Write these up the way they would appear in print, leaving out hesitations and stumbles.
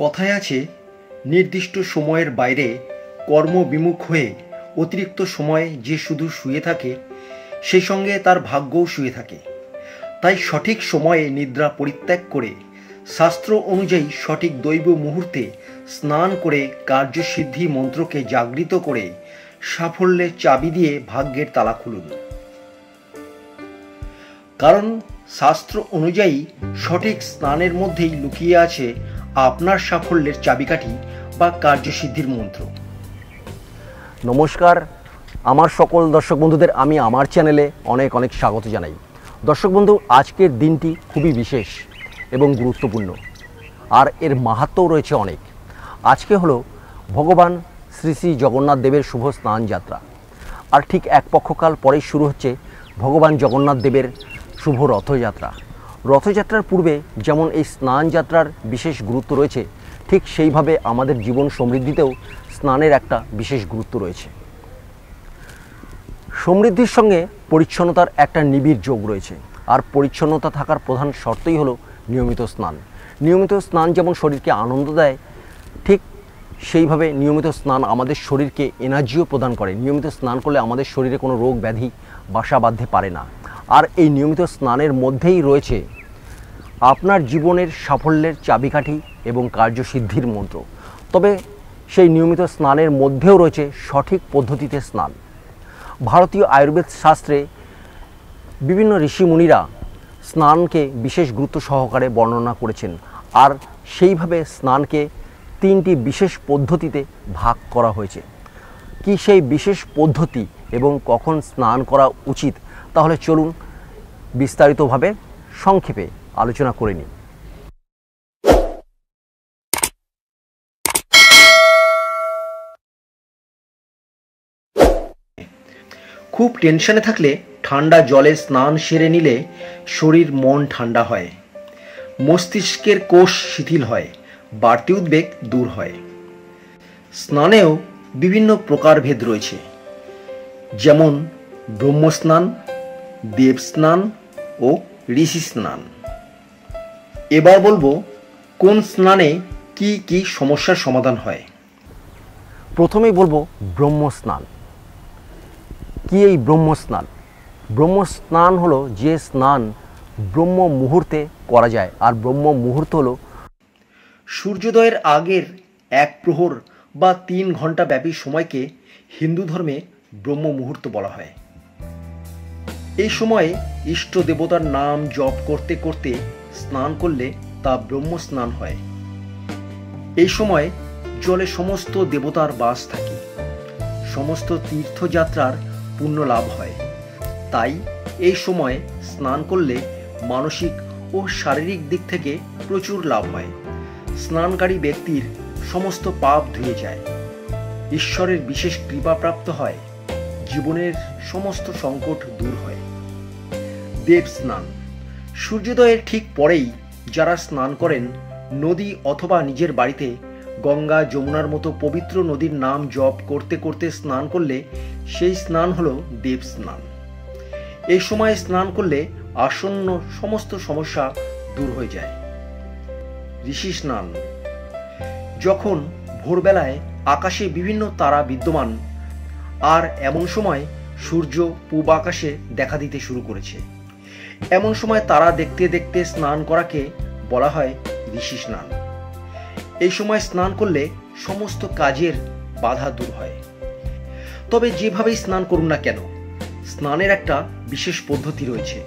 কথায় আছে, নির্দিষ্ট সময়ের বাইরে কর্মবিমুখ হয়ে অতিরিক্ত সময় যে শুধু শুয়ে থাকে, সেই সঙ্গে তার ভাগ্যও শুয়ে থাকে। তাই সঠিক সময়ে নিদ্রা পরিত্যাগ করে শাস্ত্র অনুযায়ী সঠিক দৈব মুহূর্তে স্নান করে কার্যসিদ্ধি মন্ত্রকে জাগৃত করে সাফল্যের চাবি দিয়ে ভাগ্যের তালা খুলুন। কারণ শাস্ত্র অনুযায়ী সঠিক স্নানের মধ্যেই লুকিয়ে আছে আপনার সাফল্যের চাবিকাঠি বা কার্যসিদ্ধির মন্ত্র। নমস্কার, আমার সকল দর্শক বন্ধুদের আমি আমার চ্যানেলে অনেক অনেক স্বাগত জানাই। দর্শক বন্ধু, আজকের দিনটি খুবই বিশেষ এবং গুরুত্বপূর্ণ, আর এর মাহাত্ম্যও রয়েছে অনেক। আজকে হলো ভগবান শ্রী শ্রী জগন্নাথ দেবের শুভ স্নান যাত্রা, আর ঠিক এক পক্ষকাল পরেই শুরু হচ্ছে ভগবান জগন্নাথ দেবের শুভ রথযাত্রা। রথযাত্রার পূর্বে যেমন এই স্নান যাত্রার বিশেষ গুরুত্ব রয়েছে, ঠিক সেইভাবে আমাদের জীবন সমৃদ্ধিতেও স্নানের একটা বিশেষ গুরুত্ব রয়েছে। সমৃদ্ধির সঙ্গে পরিচ্ছন্নতার একটা নিবিড় যোগ রয়েছে, আর পরিচ্ছন্নতা থাকার প্রধান শর্তই হলো নিয়মিত স্নান। নিয়মিত স্নান যেমন শরীরকে আনন্দ দেয়, ঠিক সেইভাবে নিয়মিত স্নান আমাদের শরীরকে এনার্জিও প্রদান করে। নিয়মিত স্নান করলে আমাদের শরীরে কোনো রোগ ব্যাধি বাসা বাঁধতে পারে না। আর এই নিয়মিত স্নানের মধ্যেই রয়েছে আপনার জীবনের সাফল্যের চাবিকাঠি এবং কার্যসিদ্ধির মন্ত্র। তবে সেই নিয়মিত স্নানের মধ্যেও রয়েছে সঠিক পদ্ধতিতে স্নান। ভারতীয় আয়ুর্বেদ শাস্ত্রে বিভিন্ন ঋষিমুনিরা স্নানকে বিশেষ গুরুত্ব সহকারে বর্ণনা করেছেন, আর সেইভাবে স্নানকে তিনটি বিশেষ পদ্ধতিতে ভাগ করা হয়েছে। কি সেই বিশেষ পদ্ধতি এবং কখন স্নান করা উচিত, তাহলে চলুন বিস্তারিতভাবে সংক্ষেপে আলোচনা করে নিই। খুব টেনশনে থাকলে ঠান্ডা জলে স্নান সেরে নিলে শরীর মন ঠান্ডা হয়, মস্তিষ্কের কোষ শিথিল হয়, বাড়তি উদ্বেগ দূর হয়। স্নানেও বিভিন্ন প্রকারভেদ রয়েছে, যেমন ব্রহ্মস্নান, দেব স্নান ও ঋষি স্নান। এবার বলবো কোন স্নানে কি কি সমস্যার সমাধান হয়। প্রথমেই বলবো ব্রহ্মস্নান। কি এই ব্রহ্মস্নান? ব্রহ্মস্নান হলো যে স্নান ব্রহ্ম মুহূর্তে করা যায়, আর ব্রহ্ম মুহূর্ত হলো সূর্যোদয়ের আগের এক প্রহর বা 3 ঘন্টা ব্যাপী সময়কে হিন্দু ধর্মে ব্রহ্ম মুহূর্ত বলা হয়। এই সময়ে ইষ্ট দেবতার নাম জপ করতে করতে স্নান করলে তা ব্রহ্ম স্নান হয়। এই সময় জলে সমস্ত দেবতার বাস থাকে, সমস্ত তীর্থযাত্রার পুণ্য লাভ হয়। তাই এই সময় স্নান করলে মানসিক ও শারীরিক দিক থেকে প্রচুর লাভ হয়। স্নানকারী ব্যক্তির সমস্ত পাপ ধুয়ে যায়, ঈশ্বরের বিশেষ কৃপা প্রাপ্ত হয়, জীবনের সমস্ত সংকট দূর হয়। দেব স্নান। সূর্যোদয়ের ঠিক পরেই যারা স্নান করেন, নদী অথবা নিজের বাড়িতে গঙ্গা যমুনার মতো পবিত্র নদীর নাম জপ করতে করতে স্নান করলে সেই স্নান হলো দেব স্নান। এই সময় স্নান করলে আসন্ন সমস্ত সমস্যা দূর হয়ে যায়। ঋষি স্নান। যখন ভোরবেলায় আকাশে বিভিন্ন তারা বিদ্যমান, আর এমন সময় সূর্য পূব আকাশে দেখা দিতে শুরু করেছে, এমন সময় তারা দেখতে দেখতে স্নান করাকে বলা হয় ঋষি স্নান। এই সময় স্নান করলে সমস্ত কাজের বাধা দূর হয়। তবে যেভাবেই স্নান করুন না কেন, স্নানের একটা বিশেষ পদ্ধতি রয়েছে।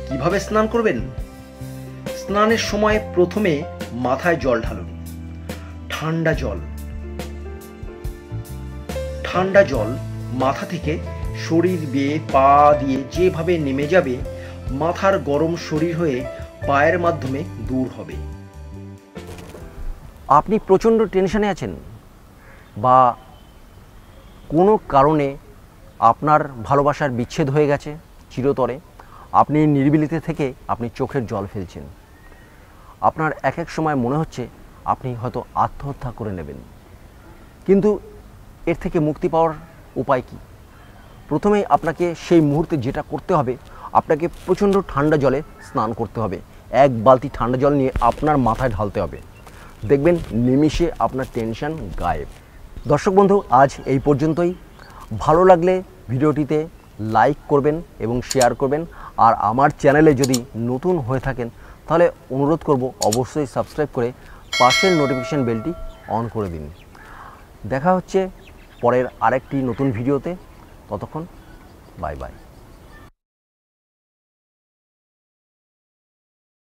কিভাবে স্নান করবেন? স্নানের সময় প্রথমে মাথায় জল ঢালুন। ঠান্ডা জল মাথা থেকে শরীর বেয়ে পা দিয়ে যেভাবে নেমে যাবে, মাথার গরম শরীর হয়ে পায়ের মাধ্যমে দূর হবে। আপনি প্রচণ্ড টেনশনে আছেন, বা কোনো কারণে আপনার ভালোবাসার বিচ্ছেদ হয়ে গেছে চিরতরে, আপনি নিরিবিলিতে থেকে আপনি চোখের জল ফেলছেন, আপনার এক এক সময় মনে হচ্ছে আপনি হয়তো আত্মহত্যা করে নেবেন, কিন্তু এর থেকে মুক্তি পাওয়ার উপায় কি? প্রথমেই আপনাকে সেই মুহূর্তে যেটা করতে হবে, আপনাকে প্রচণ্ড ঠান্ডা জলে স্নান করতে হবে। 1 বালতি ঠান্ডা জল নিয়ে আপনার মাথায় ঢালতে হবে। দেখবেন নিমিষে আপনার টেনশন গায়েব। দর্শক বন্ধু, আজ এই পর্যন্তই। ভালো লাগলে ভিডিওটিতে লাইক করবেন এবং শেয়ার করবেন। আর আমার চ্যানেলে যদি নতুন হয়ে থাকেন তাহলে অনুরোধ করব অবশ্যই সাবস্ক্রাইব করে পাশের নোটিফিকেশান বেলটি অন করে দিন। দেখা হচ্ছে পরের আরেকটি নতুন ভিডিওতে। ততক্ষণ বাই বাই।